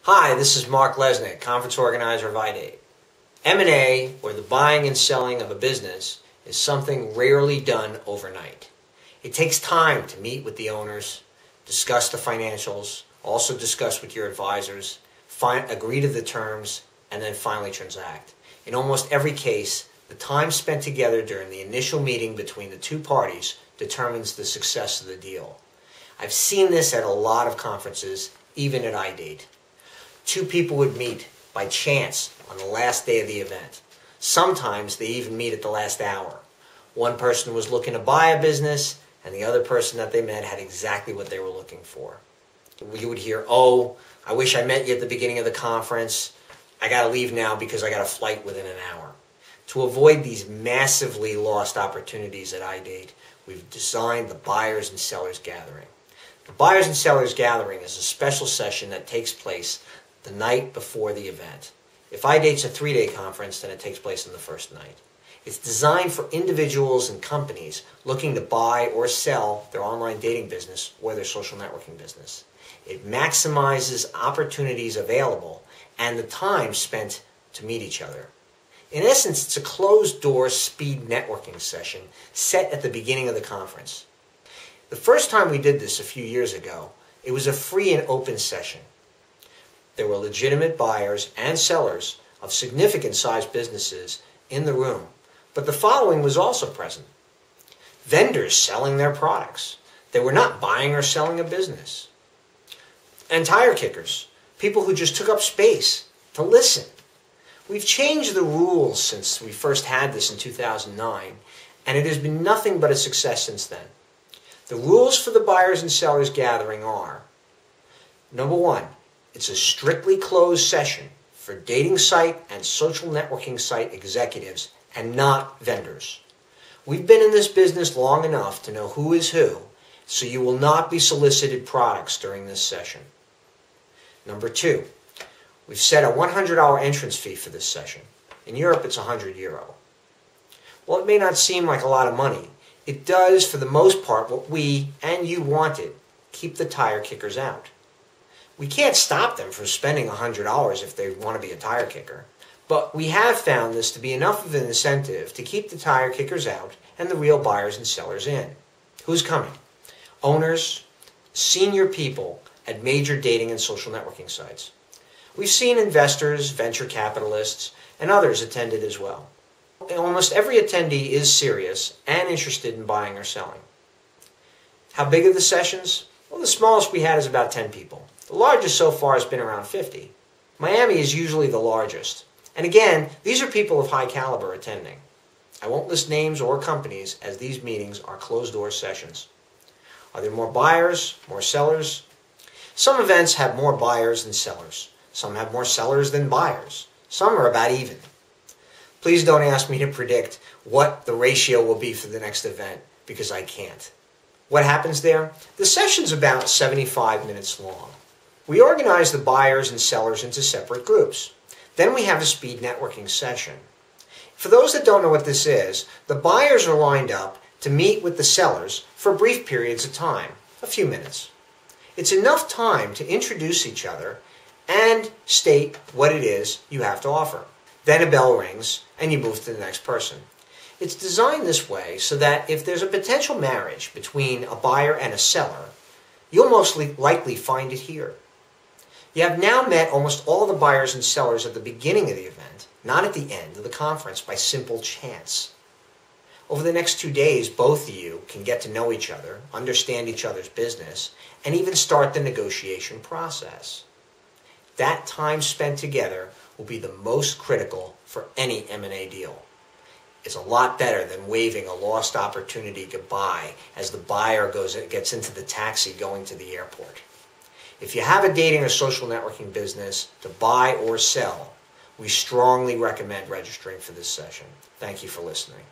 Hi, this is Mark Lesnick, conference organizer of iDate. M&A, or the buying and selling of a business, is something rarely done overnight. It takes time to meet with the owners, discuss the financials, also discuss with your advisors, agree to the terms, and then finally transact. In almost every case, the time spent together during the initial meeting between the two parties determines the success of the deal. I've seen this at a lot of conferences, even at iDate. Two people would meet by chance on the last day of the event. Sometimes they even meet at the last hour. One person was looking to buy a business, and the other person that they met had exactly what they were looking for. You would hear, "Oh, I wish I met you at the beginning of the conference. I got to leave now because I got a flight within an hour." To avoid these massively lost opportunities at iDate, we've designed the Buyers and Sellers Gathering. The Buyers and Sellers Gathering is a special session that takes place the night before the event. If iDate's a 3-day conference, then it takes place on the first night. It's designed for individuals and companies looking to buy or sell their online dating business or their social networking business. It maximizes opportunities available and the time spent to meet each other. In essence, it's a closed-door speed networking session set at the beginning of the conference. The first time we did this a few years ago, it was a free and open session. There were legitimate buyers and sellers of significant-sized businesses in the room, but the following was also present. Vendors selling their products. They were not buying or selling a business. And tire kickers, people who just took up space to listen. We've changed the rules since we first had this in 2009, and it has been nothing but a success since then. The rules for the Buyers and Sellers Gathering are: number one, it's a strictly closed session for dating site and social networking site executives and not vendors. We've been in this business long enough to know who is who, so you will not be solicited products during this session. Number two, we've set a $100 entrance fee for this session. In Europe, it's €100. While it may not seem like a lot of money, it does, for the most part, what we and you wanted: keep the tire kickers out. We can't stop them from spending $100 if they want to be a tire kicker, but we have found this to be enough of an incentive to keep the tire kickers out and the real buyers and sellers in. Who's coming? Owners, senior people at major dating and social networking sites. We've seen investors, venture capitalists, and others attended as well. Almost every attendee is serious and interested in buying or selling. How big are the sessions? Well, the smallest we had is about 10 people. The largest so far has been around 50. Miami is usually the largest. And again, these are people of high caliber attending. I won't list names or companies, as these meetings are closed-door sessions. Are there more buyers, more sellers? Some events have more buyers than sellers. Some have more sellers than buyers. Some are about even. Please don't ask me to predict what the ratio will be for the next event, because I can't. What happens there? The session's about 75 minutes long. We organize the buyers and sellers into separate groups. Then we have a speed networking session. For those that don't know what this is, the buyers are lined up to meet with the sellers for brief periods of time, a few minutes. It's enough time to introduce each other and state what it is you have to offer. Then a bell rings and you move to the next person. It's designed this way so that if there's a potential marriage between a buyer and a seller, you'll most likely find it here. You have now met almost all the buyers and sellers at the beginning of the event, not at the end of the conference by simple chance. Over the next 2 days, both of you can get to know each other, understand each other's business, and even start the negotiation process. That time spent together will be the most critical for any M&A deal. It's a lot better than waving a lost opportunity goodbye as the buyer gets into the taxi going to the airport. If you have a dating or social networking business to buy or sell, we strongly recommend registering for this session. Thank you for listening.